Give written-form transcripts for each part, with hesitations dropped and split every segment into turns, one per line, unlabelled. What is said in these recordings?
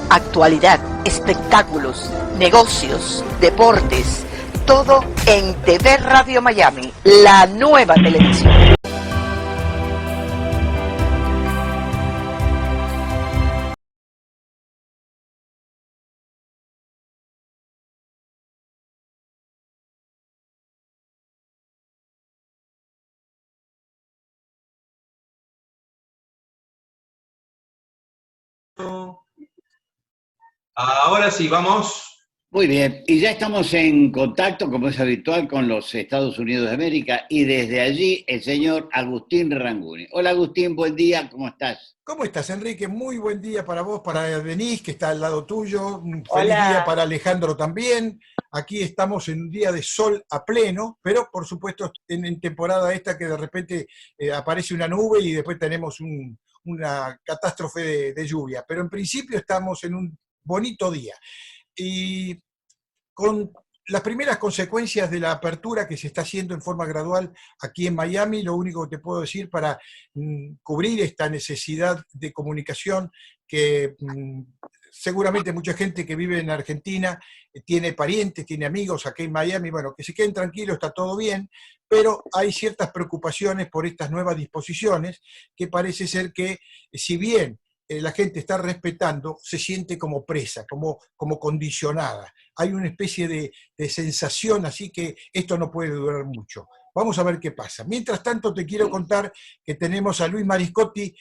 Actualidad, espectáculos, negocios, deportes, todo en TV Radio Miami, la nueva televisión.
Ahora sí, vamos.
Muy bien, y ya estamos en contacto, como es habitual, con los Estados Unidos de América, y desde allí el señor Agustín Ranguni. Hola Agustín, buen día, ¿cómo estás?
¿Cómo estás, Enrique? Muy buen día para vos, para Denise, que está al lado tuyo. Un feliz
Hola.
día para Alejandro también. Aquí estamos en un día de sol a pleno, pero por supuesto en temporada esta que de repente aparece una nube y después tenemos una catástrofe de lluvia. Pero en principio estamos en un bonito día. Y con las primeras consecuencias de la apertura que se está haciendo en forma gradual aquí en Miami, lo único que te puedo decir para cubrir esta necesidad de comunicación que seguramente mucha gente que vive en Argentina tiene parientes, tiene amigos aquí en Miami, bueno, que se queden tranquilos, está todo bien, pero hay ciertas preocupaciones por estas nuevas disposiciones que parece ser que, si bien la gente está respetando, se siente como presa, como condicionada. Hay una especie de sensación, así que esto no puede durar mucho. Vamos a ver qué pasa. Mientras tanto, te quiero contar que tenemos a Luis Mariscotti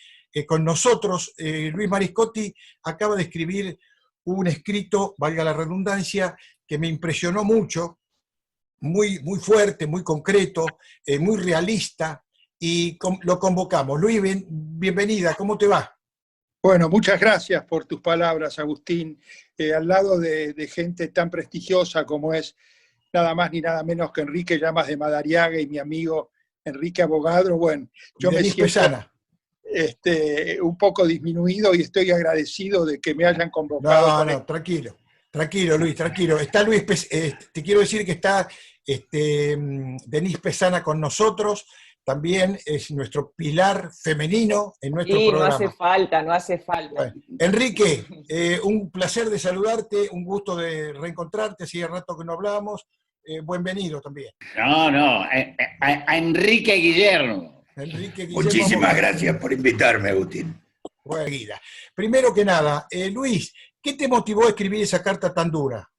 con nosotros. Luis Mariscotti acaba de escribir un escrito, valga la redundancia, que me impresionó mucho, muy, muy fuerte, muy concreto, muy realista, y lo convocamos. Luis, bienvenida, ¿cómo te va?
Bueno, muchas gracias por tus palabras, Agustín. Al lado de gente tan prestigiosa como es nada más ni nada menos que Enrique Llamas de Madariaga y mi amigo Enrique Abogadro, bueno, yo me siento un poco disminuido y estoy agradecido de que me hayan convocado.
No, tranquilo, Luis, tranquilo. Está Luis, te quiero decir que está Denise Pesana con nosotros. También es nuestro pilar femenino en nuestro programa.
No hace falta.
Bueno, Enrique, un placer de saludarte, un gusto de reencontrarte, hacía rato que no hablábamos. Bienvenido también.
A Enrique Guillermo.
Muchísimas gracias por invitarme, Agustín.
Bueno, primero que nada, Luis, ¿qué te motivó a escribir esa carta tan dura?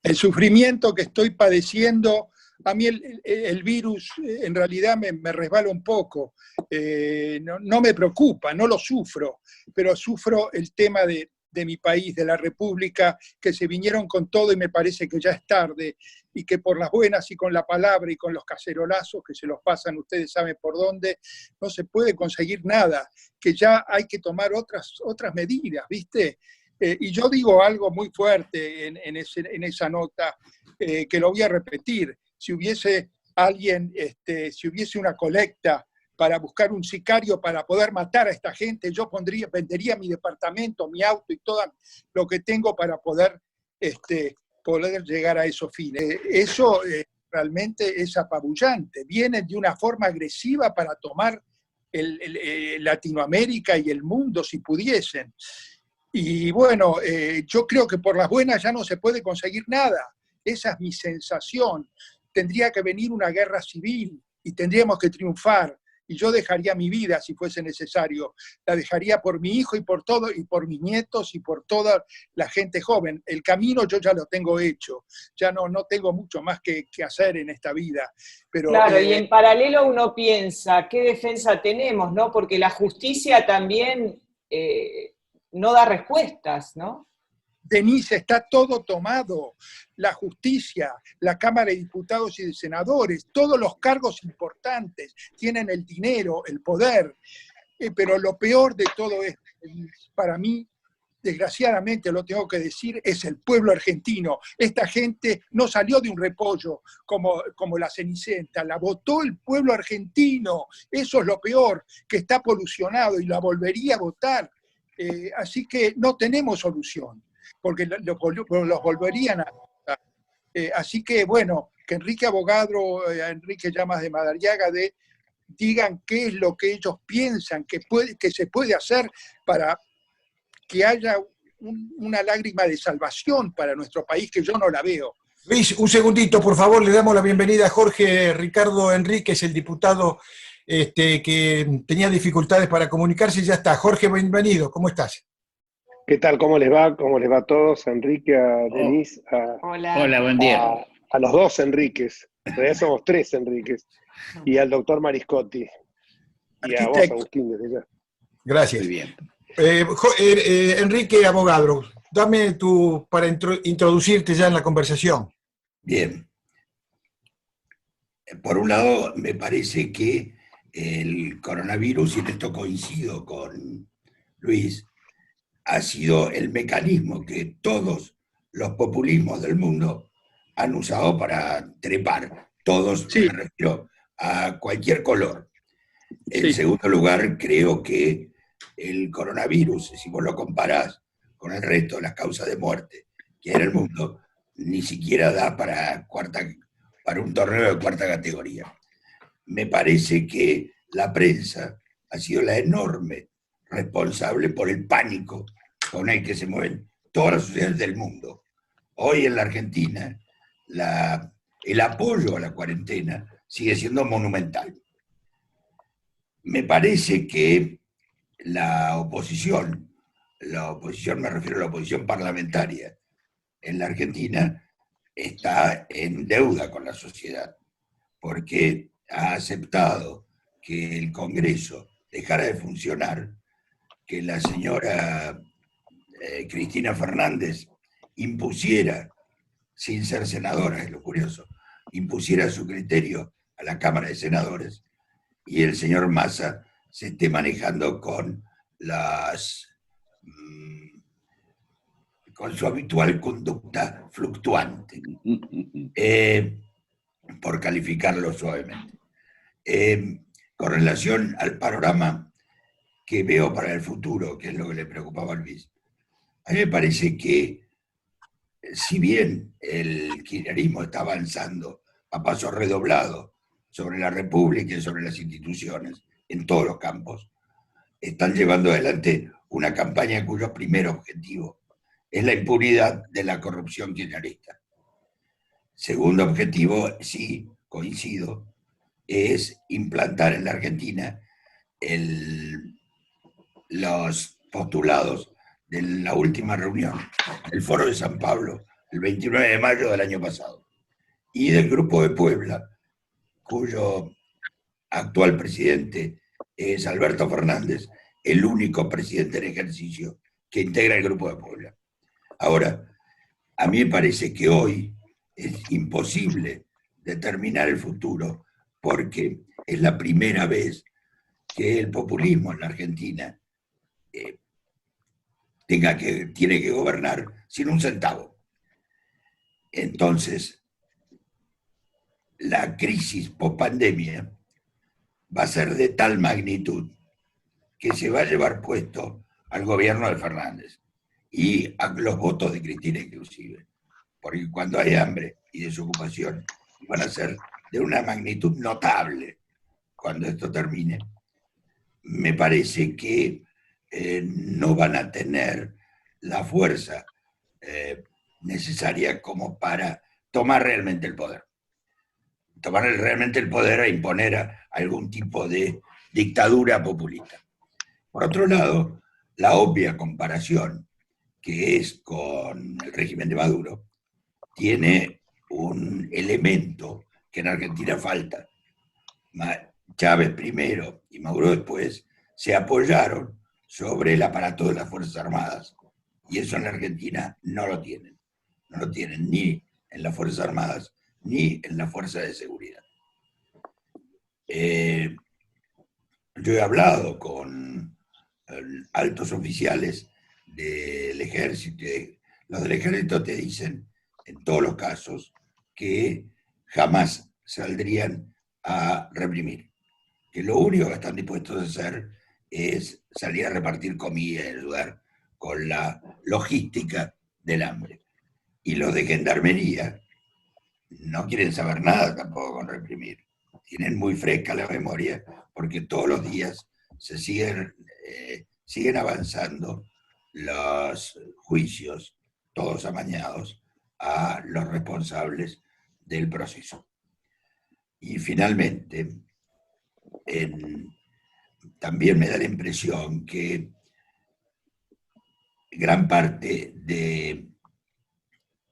El sufrimiento que estoy padeciendo. A mí el virus en realidad me resbala un poco, no me preocupa, no lo sufro, pero sufro el tema de mi país, de la República, que se vinieron con todo y me parece que ya es tarde, y que por las buenas y con la palabra y con los cacerolazos que se los pasan, ustedes saben por dónde, no se puede conseguir nada, que ya hay que tomar otras medidas, ¿viste? Y yo digo algo muy fuerte en esa nota, que lo voy a repetir. Si hubiese alguien, si hubiese una colecta para buscar un sicario para poder matar a esta gente, yo vendería mi departamento, mi auto y todo lo que tengo para poder llegar a esos fines. Eso realmente es apabullante. Vienen de una forma agresiva para tomar Latinoamérica y el mundo si pudiesen. Y bueno, yo creo que por las buenas ya no se puede conseguir nada. Esa es mi sensación. Tendría que venir una guerra civil y tendríamos que triunfar. Y yo dejaría mi vida si fuese necesario. La dejaría por mi hijo y por todo, y por mis nietos y por toda la gente joven. El camino yo ya lo tengo hecho. Ya no tengo mucho más que hacer en esta vida. Pero,
claro, y en paralelo uno piensa, ¿qué defensa tenemos, no? Porque la justicia también no da respuestas, ¿no?
Denise, está todo tomado, la justicia, la Cámara de Diputados y de Senadores, todos los cargos importantes tienen el dinero, el poder, pero lo peor de todo es, para mí, desgraciadamente lo tengo que decir, es el pueblo argentino. Esta gente no salió de un repollo como la Cenicienta, la votó el pueblo argentino, eso es lo peor, que está polucionado y la volvería a votar, así que no tenemos solución, porque los volverían a... así que, bueno, que Enrique Abogadro, Enrique Llamas de Madariaga, digan qué es lo que ellos piensan que se puede hacer para que haya una lágrima de salvación para nuestro país que yo no la veo.
Luis, un segundito, por favor, le damos la bienvenida a Jorge Ricardo Enríquez, el diputado que tenía dificultades para comunicarse. Ya está. Jorge, bienvenido, ¿cómo estás?
¿Qué tal? ¿Cómo les va? ¿Cómo les va a todos? A Enrique, a Denise,
Hola, buen día.
a los dos Enríquez. En realidad somos tres Enríquez. Y al doctor Mariscotti. Y a vos,
Arquitecto.
Agustín, desde ya.
Gracias.
Muy bien.
Enrique, abogado, dame para introducirte ya en la conversación.
Bien. Por un lado, me parece que el coronavirus, y en esto coincido con Luis, ha sido el mecanismo que todos los populismos del mundo han usado para trepar. Todos,
Sí.
me refiero a cualquier color. En
Sí.
segundo lugar, creo que el coronavirus, si vos lo comparás con el resto de las causas de muerte que hay en el mundo, ni siquiera da para un torneo de cuarta categoría. Me parece que la prensa ha sido la enorme responsable por el pánico con el que se mueven todas las sociedades del mundo. Hoy en la Argentina, el apoyo a la cuarentena sigue siendo monumental. Me parece que la oposición me refiero a la oposición parlamentaria en la Argentina, está en deuda con la sociedad, porque ha aceptado que el Congreso dejara de funcionar, que la señora Cristina Fernández impusiera, sin ser senadora, es lo curioso, impusiera su criterio a la Cámara de Senadores, y el señor Massa se esté manejando con con su habitual conducta fluctuante, por calificarlo suavemente. Con relación al panorama que veo para el futuro, que es lo que le preocupaba a Luis, a mí me parece que, si bien el kirchnerismo está avanzando a paso redoblado sobre la República y sobre las instituciones, en todos los campos, están llevando adelante una campaña cuyo primer objetivo es la impunidad de la corrupción kirchnerista. Segundo objetivo, sí, coincido, es implantar en la Argentina los postulados de la última reunión, el Foro de San Pablo, el 29 de mayo del año pasado, y del Grupo de Puebla, cuyo actual presidente es Alberto Fernández, el único presidente en ejercicio que integra el Grupo de Puebla. Ahora, a mí me parece que hoy es imposible determinar el futuro, porque es la primera vez que el populismo en la Argentina tiene que gobernar sin un centavo. Entonces, la crisis post-pandemia va a ser de tal magnitud que se va a llevar puesto al gobierno de Fernández y a los votos de Cristina inclusive, porque cuando hay hambre y desocupación van a ser de una magnitud notable cuando esto termine. Me parece que no van a tener la fuerza necesaria como para tomar realmente el poder. Tomar realmente el poder e imponer algún tipo de dictadura populista. Por otro lado, la obvia comparación, que es con el régimen de Maduro, tiene un elemento que en Argentina falta. Chávez primero y Maduro después se apoyaron sobre el aparato de las Fuerzas Armadas, y eso en la Argentina no lo tienen. No lo tienen ni en las Fuerzas Armadas ni en la Fuerza de Seguridad. Yo he hablado con altos oficiales del ejército. Los del ejército te dicen, en todos los casos, que jamás saldrían a reprimir, que lo único que están dispuestos a hacer es salir a repartir comida y ayudar con la logística del hambre. Y los de gendarmería no quieren saber nada tampoco con reprimir. Tienen muy fresca la memoria porque todos los días se siguen avanzando los juicios, todos amañados, a los responsables del proceso. Y finalmente, también me da la impresión que gran parte de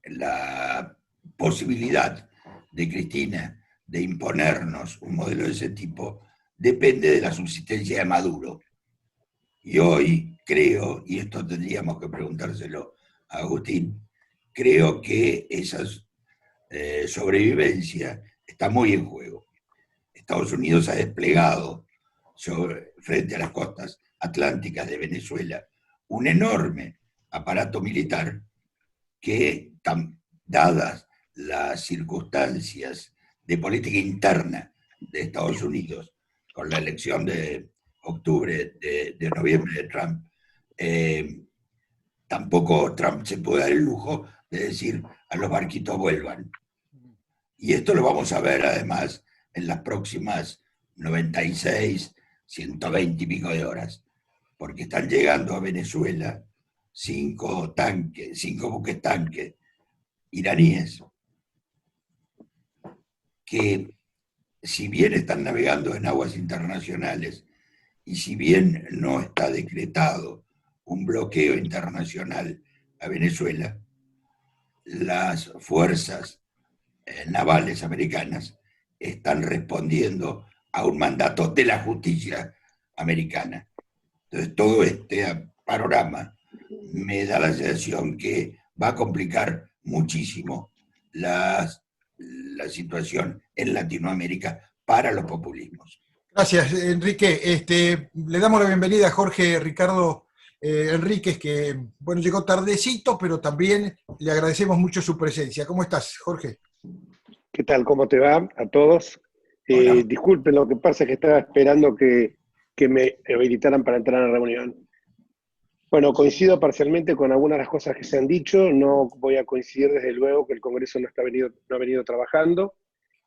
la posibilidad de Cristina de imponernos un modelo de ese tipo depende de la subsistencia de Maduro. Y hoy creo, y esto tendríamos que preguntárselo a Agustín, creo que esa sobrevivencia está muy en juego. Estados Unidos ha desplegado frente a las costas atlánticas de Venezuela un enorme aparato militar que, dadas las circunstancias de política interna de Estados Unidos, con la elección de noviembre de Trump, tampoco Trump se puede dar el lujo de decir a los barquitos vuelvan. Y esto lo vamos a ver además en las próximas 96, 120 y pico de horas, porque están llegando a Venezuela 5 buques tanques iraníes, que si bien están navegando en aguas internacionales y si bien no está decretado un bloqueo internacional a Venezuela, las fuerzas navales americanas están respondiendo a un mandato de la justicia americana. Entonces, todo este panorama me da la sensación que va a complicar muchísimo la situación en Latinoamérica para los populismos.
Gracias, Enrique. Le damos la bienvenida a Jorge Ricardo Enríquez, que bueno, llegó tardecito, pero también le agradecemos mucho su presencia. ¿Cómo estás, Jorge?
¿Qué tal? ¿Cómo te va a todos? Disculpen, lo que pasa es que estaba esperando que me habilitaran para entrar a la reunión. Bueno, coincido parcialmente con algunas de las cosas que se han dicho. No voy a coincidir, desde luego, que el Congreso no ha venido trabajando.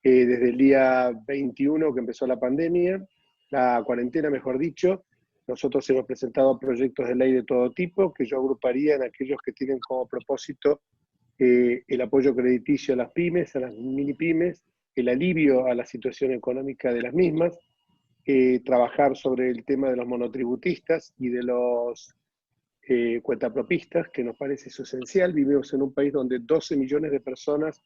Desde el día 21 que empezó la pandemia, la cuarentena, mejor dicho, nosotros hemos presentado proyectos de ley de todo tipo, que yo agruparía en aquellos que tienen como propósito el apoyo crediticio a las pymes, a las mini pymes, el alivio a la situación económica de las mismas, trabajar sobre el tema de los monotributistas y de los cuentapropistas, que nos parece eso esencial. Vivimos en un país donde 12 millones de personas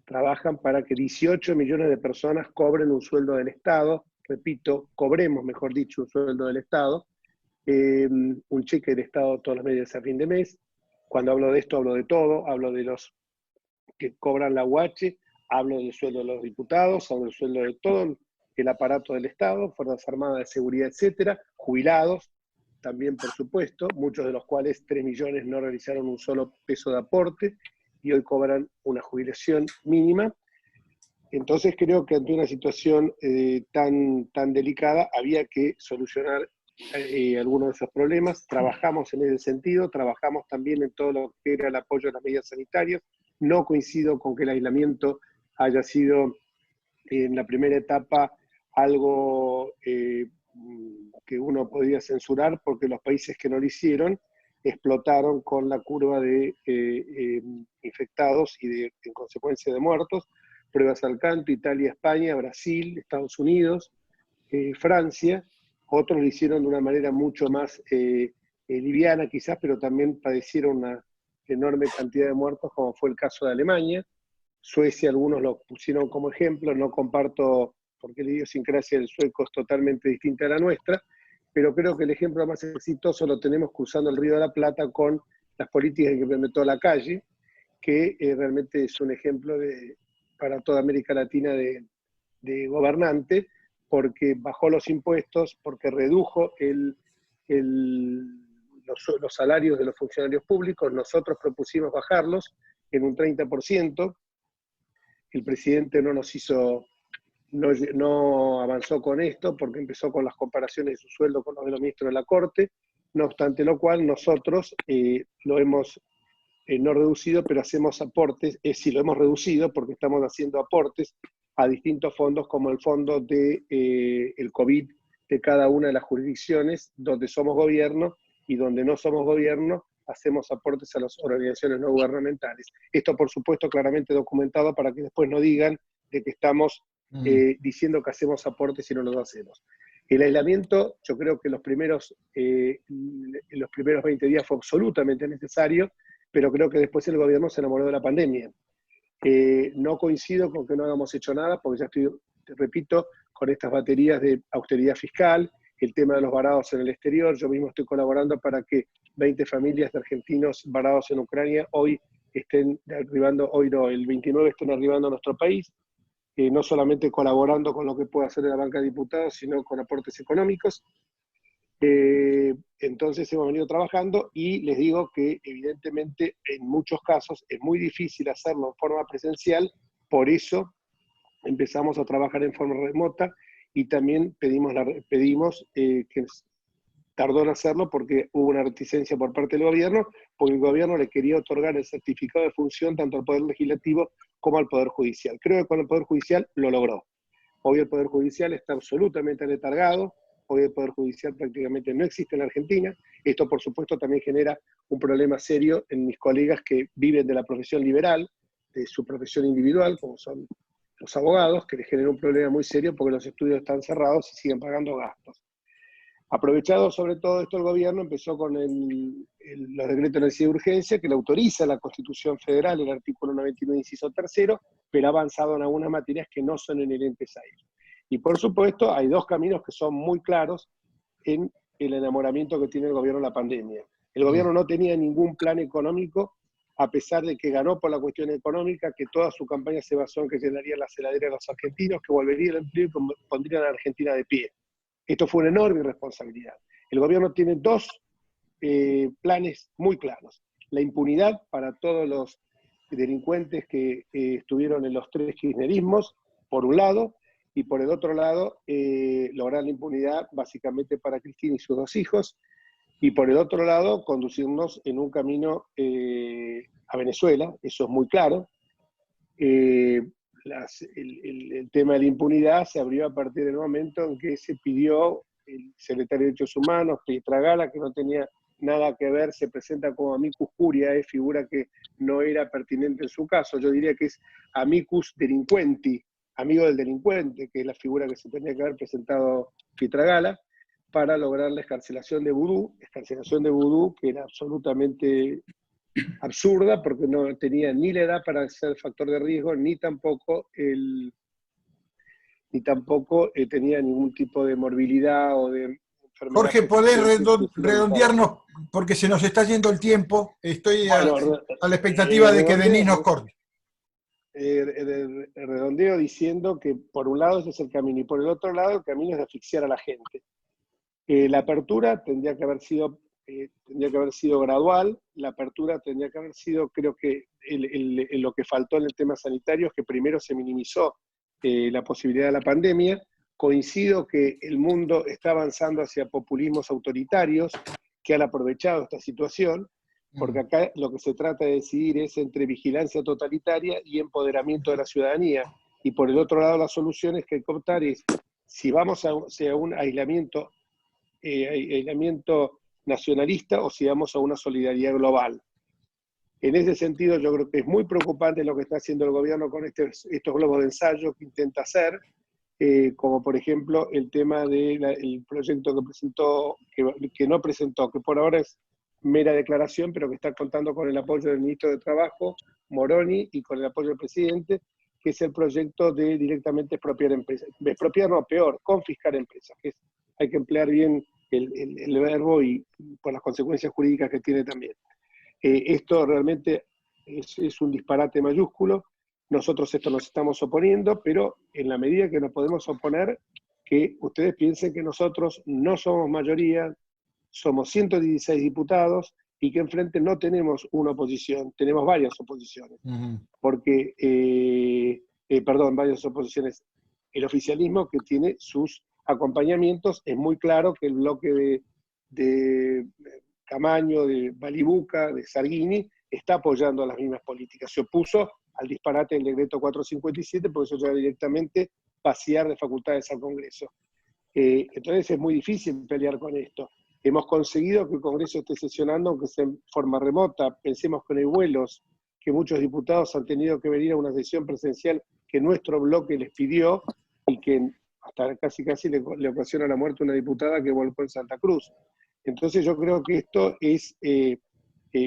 trabajan para que 18 millones de personas cobren un sueldo del Estado, repito, cobremos, mejor dicho, un sueldo del Estado, un cheque del Estado todos los meses a fin de mes. Cuando hablo de esto, hablo de todo, hablo de los que cobran la UH, hablo del sueldo de los diputados, hablo del sueldo de todo el aparato del Estado, Fuerzas Armadas, de Seguridad, etcétera, jubilados, también por supuesto, muchos de los cuales 3 millones no realizaron un solo peso de aporte y hoy cobran una jubilación mínima. Entonces creo que ante una situación tan delicada había que solucionar algunos de esos problemas. Trabajamos en ese sentido, trabajamos también en todo lo que era el apoyo a las medidas sanitarias. No coincido con que el aislamiento haya sido en la primera etapa algo que uno podía censurar, porque los países que no lo hicieron explotaron con la curva de infectados y en consecuencia de muertos. Pruebas al canto: Italia, España, Brasil, Estados Unidos, Francia. Otros lo hicieron de una manera mucho más liviana quizás, pero también padecieron una enorme cantidad de muertos, como fue el caso de Alemania. Suecia, algunos lo pusieron como ejemplo. No comparto, porque la idiosincrasia del sueco es totalmente distinta a la nuestra, pero creo que el ejemplo más exitoso lo tenemos cruzando el Río de la Plata con las políticas que implementó Lacalle, que realmente es un ejemplo para toda América Latina de gobernante, porque bajó los impuestos, porque redujo los salarios de los funcionarios públicos. Nosotros propusimos bajarlos en un 30%. El presidente no avanzó con esto, porque empezó con las comparaciones de su sueldo con los de los ministros de la Corte. No obstante lo cual, nosotros lo hemos no reducido, pero hacemos aportes. Sí, lo hemos reducido porque estamos haciendo aportes a distintos fondos, como el fondo de el COVID de cada una de las jurisdicciones donde somos gobierno, y donde no somos gobierno hacemos aportes a las organizaciones no gubernamentales. Esto, por supuesto, claramente documentado para que después no digan de que estamos diciendo que hacemos aportes y no los hacemos. El aislamiento, yo creo que los primeros 20 días fue absolutamente necesario, pero creo que después el gobierno se enamoró de la pandemia. No coincido con que no hayamos hecho nada, porque ya estoy, te repito, con estas baterías de austeridad fiscal, el tema de los varados en el exterior. Yo mismo estoy colaborando para que 20 familias de argentinos varados en Ucrania hoy estén arribando, hoy no, el 29 estén arribando a nuestro país, no solamente colaborando con lo que puede hacer la banca de diputados, sino con aportes económicos. Entonces hemos venido trabajando y les digo que evidentemente en muchos casos es muy difícil hacerlo en forma presencial, por eso empezamos a trabajar en forma remota y también pedimos que tardó en hacerlo porque hubo una reticencia por parte del gobierno, porque el gobierno le quería otorgar el certificado de función tanto al Poder Legislativo como al Poder Judicial. Creo que con el Poder Judicial lo logró. Hoy el Poder Judicial está absolutamente letargado, hoy el Poder Judicial prácticamente no existe en la Argentina. Esto, por supuesto, también genera un problema serio en mis colegas que viven de la profesión liberal, de su profesión individual, como son los abogados, que les genera un problema muy serio porque los estudios están cerrados y siguen pagando gastos. Aprovechado sobre todo esto, el gobierno empezó con los decretos de necesidad de urgencia, que le autoriza la Constitución Federal, el artículo 99, inciso 3, pero ha avanzado en algunas materias que no son inherentes a ello. Y por supuesto, hay dos caminos que son muy claros en el enamoramiento que tiene el gobierno de la pandemia. El gobierno no tenía ningún plan económico, a pesar de que ganó por la cuestión económica, que toda su campaña se basó en que llenaría las heladeras a los argentinos, que volvería el empleo y pondría a la Argentina de pie. Esto fue una enorme irresponsabilidad. El gobierno tiene dos planes muy claros. La impunidad para todos los delincuentes que estuvieron en los tres kirchnerismos, por un lado, y por el otro lado, lograr la impunidad básicamente para Cristina y sus dos hijos, y por el otro lado, conducirnos en un camino a Venezuela, eso es muy claro. El tema de la impunidad se abrió a partir del momento en que se pidió el secretario de Derechos Humanos, Pietragala, que no tenía nada que ver, se presenta como amicus curiae, figura que no era pertinente en su caso. Yo diría que es amicus delinquenti, amigo del delincuente, que es la figura que se tenía que haber presentado Pietragala, para lograr la escarcelación de Vudú, que era absolutamente absurda porque no tenía ni la edad para ser factor de riesgo, ni tampoco tenía ningún tipo de morbilidad o de enfermedad.
Jorge, ¿podés redondearnos? Porque se nos está yendo el tiempo. Estoy a la expectativa de que Denis nos corte.
Redondeo diciendo que por un lado ese es el camino y por el otro lado el camino es de asfixiar a la gente. La apertura tendría que haber sido gradual, la apertura tendría que haber sido, creo que lo que faltó en el tema sanitario es que primero se minimizó la posibilidad de la pandemia. Coincido que el mundo está avanzando hacia populismos autoritarios que han aprovechado esta situación, porque acá lo que se trata de decidir es entre vigilancia totalitaria y empoderamiento de la ciudadanía. Y por el otro lado, las soluciones que hay que optar es, si vamos a un aislamiento nacionalista o si vamos a una solidaridad global. En ese sentido, yo creo que es muy preocupante lo que está haciendo el gobierno con estos globos de ensayo que intenta hacer, como por ejemplo el tema del proyecto que presentó, que no presentó, que por ahora es mera declaración, pero que está contando con el apoyo del ministro de Trabajo, Moroni, y con el apoyo del presidente, que es el proyecto de directamente expropiar empresas. Expropiar no, peor, confiscar empresas, que hay que emplear bien el verbo y por las consecuencias jurídicas que tiene también. Esto realmente es un disparate mayúsculo. Nosotros esto nos estamos oponiendo, pero en la medida que nos podemos oponer, que ustedes piensen que nosotros no somos mayoría, somos 116 diputados y que enfrente no tenemos una oposición, tenemos varias oposiciones. Porque, varias oposiciones. El oficialismo, que tiene sus acompañamientos, es muy claro que el bloque de Camaño, de Balibuca, de Sarguini, está apoyando las mismas políticas. Se opuso al disparate del decreto 457, porque eso ya directamente vaciar de facultades al Congreso. Entonces es muy difícil pelear con esto. Hemos conseguido que el Congreso esté sesionando, aunque sea en forma remota. Pensemos que no hay vuelos, que muchos diputados han tenido que venir a una sesión presencial que nuestro bloque les pidió y que hasta casi le ocasiona la muerte a una diputada que volcó en Santa Cruz. Entonces yo creo que esto es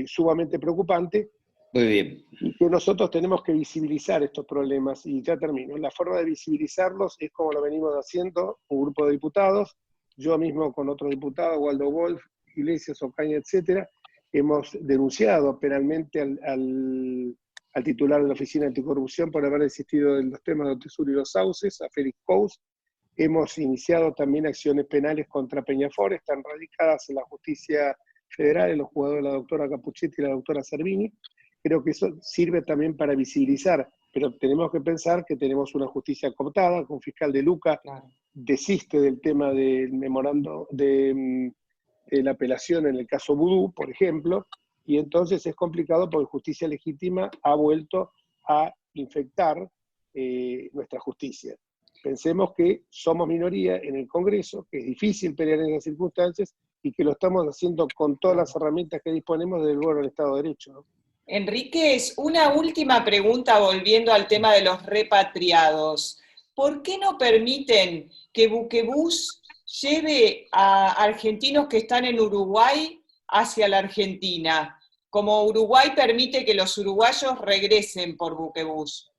sumamente preocupante.
Muy bien.
Y que nosotros tenemos que visibilizar estos problemas, y ya termino. La forma de visibilizarlos es como lo venimos haciendo, un grupo de diputados, yo mismo con otro diputado, Waldo Wolf, Iglesias, Ocaña, etcétera, hemos denunciado penalmente al titular de la Oficina Anticorrupción por haber existido en los temas de Otesur y los sauces, a Félix Pous. Hemos iniciado también acciones penales contra Peñafort, están radicadas en la justicia federal, en los juzgados de la doctora Capuchetti y la doctora Servini. Creo que eso sirve también para visibilizar, pero tenemos que pensar que tenemos una justicia cooptada, con fiscal de Luca,
Claro.
desiste del tema del memorando de la apelación en el caso Vudú, por ejemplo, y entonces es complicado porque justicia legítima ha vuelto a infectar nuestra justicia. Pensemos que somos minoría en el Congreso, que es difícil pelear en esas circunstancias y que lo estamos haciendo con todas las herramientas que disponemos del lugar del Estado de Derecho, ¿no?
Enríquez, una última pregunta volviendo al tema de los repatriados. ¿Por qué no permiten que Buquebús lleve a argentinos que están en Uruguay hacia la Argentina, como Uruguay permite que los uruguayos regresen por Buquebús?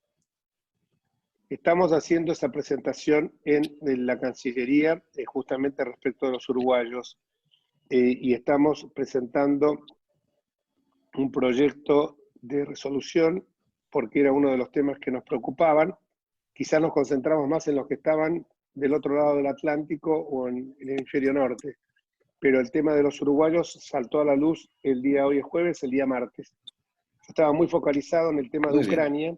Estamos haciendo esa presentación en la Cancillería justamente respecto de los uruguayos y estamos presentando un proyecto de resolución porque era uno de los temas que nos preocupaban. Quizás nos concentramos más en los que estaban del otro lado del Atlántico o en el hemisferio norte, pero el tema de los uruguayos saltó a la luz el día, hoy es jueves, el día martes. Yo estaba muy focalizado en el tema de Ucrania,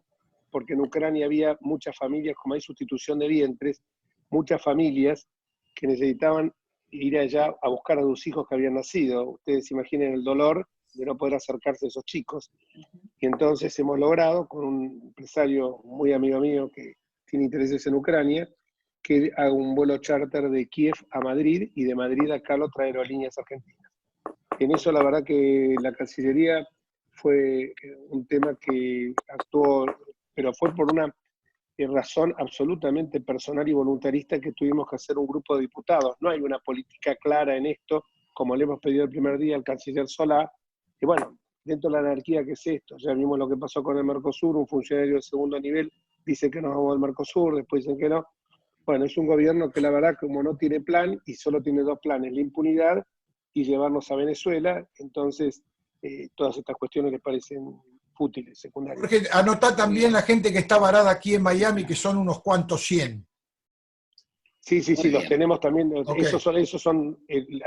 porque en Ucrania había muchas familias, como hay sustitución de vientres, muchas familias que necesitaban ir allá a buscar a sus hijos que habían nacido. Ustedes imaginen el dolor de no poder acercarse a esos chicos. Y entonces hemos logrado, con un empresario muy amigo mío que tiene intereses en Ucrania, que haga un vuelo charter de Kiev a Madrid y de Madrid a Calo traer aerolíneas argentinas. En eso la verdad que la Cancillería fue un tema que actuó, pero fue por una razón absolutamente personal y voluntarista que tuvimos que hacer un grupo de diputados. No hay una política clara en esto, como le hemos pedido el primer día al canciller Solá, y bueno, dentro de la anarquía que es esto, ya vimos lo que pasó con el Mercosur, un funcionario de segundo nivel dice que nos vamos al Mercosur, después dicen que no. Bueno, es un gobierno que la verdad como no tiene plan y solo tiene dos planes, la impunidad y llevarnos a Venezuela, entonces todas estas cuestiones les parecen fútiles, secundarias.
Jorge, anotá también la gente que está varada aquí en Miami, que son unos cuantos 100.
Sí, los tenemos también.
Okay.
Esos son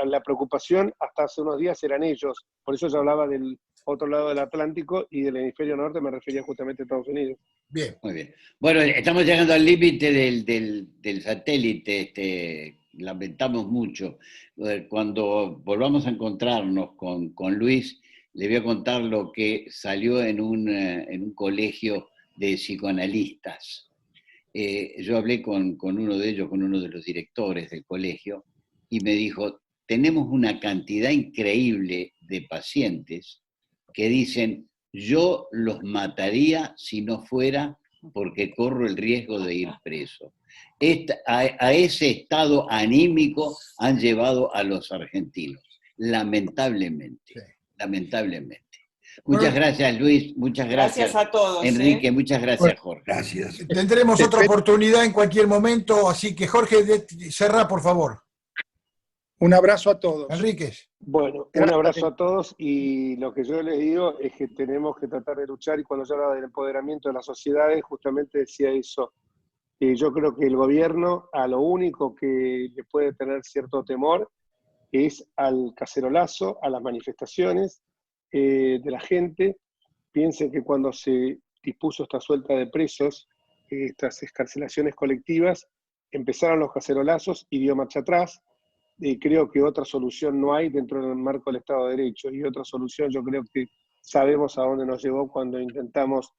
la preocupación, hasta hace unos días eran ellos. Por eso yo hablaba del otro lado del Atlántico y del hemisferio norte me refería justamente a Estados Unidos.
Bien.
Muy bien. Bueno, estamos llegando al límite del satélite, lamentamos mucho. Cuando volvamos a encontrarnos con Luis, le voy a contar lo que salió en un colegio de psicoanalistas. Yo hablé con uno de ellos, con uno de los directores del colegio, y me dijo, tenemos una cantidad increíble de pacientes que dicen, yo los mataría si no fuera porque corro el riesgo de ir preso. A ese estado anímico han llevado a los argentinos, lamentablemente,
Sí.
lamentablemente. Muchas gracias, Luis, muchas gracias.
Gracias a todos.
Enrique, muchas gracias, Jorge.
Gracias.
Tendremos otra oportunidad en cualquier momento, así que Jorge, cerrá, por favor.
Un abrazo a todos.
Enríquez.
Bueno, un abrazo a todos y lo que yo les digo es que tenemos que tratar de luchar y cuando yo hablaba del empoderamiento de las sociedades justamente decía eso. Yo creo que el gobierno a lo único que le puede tener cierto temor es al cacerolazo, a las manifestaciones de la gente. Piensen que cuando se dispuso esta suelta de presos, estas excarcelaciones colectivas, empezaron los cacerolazos y dio marcha atrás. Creo que otra solución no hay dentro del marco del Estado de Derecho, y otra solución yo creo que sabemos a dónde nos llevó cuando intentamos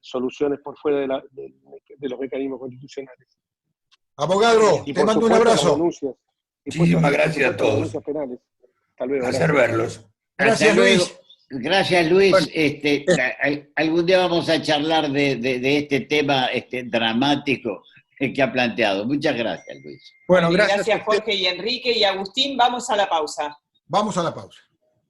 soluciones por fuera de los mecanismos constitucionales.
Abogado, te mando un abrazo.
Muchísimas gracias a todos.
Denuncias penales. Hasta luego.
Placer verlos.
Gracias,
Hasta luego.
Luis.
Gracias, Luis.
Bueno.
Algún día vamos a charlar de este tema dramático que ha planteado. Muchas gracias, Luis.
Bueno,
Gracias
gracias a usted.
Jorge y Enrique y Agustín. Vamos a la pausa.
Vamos a la pausa.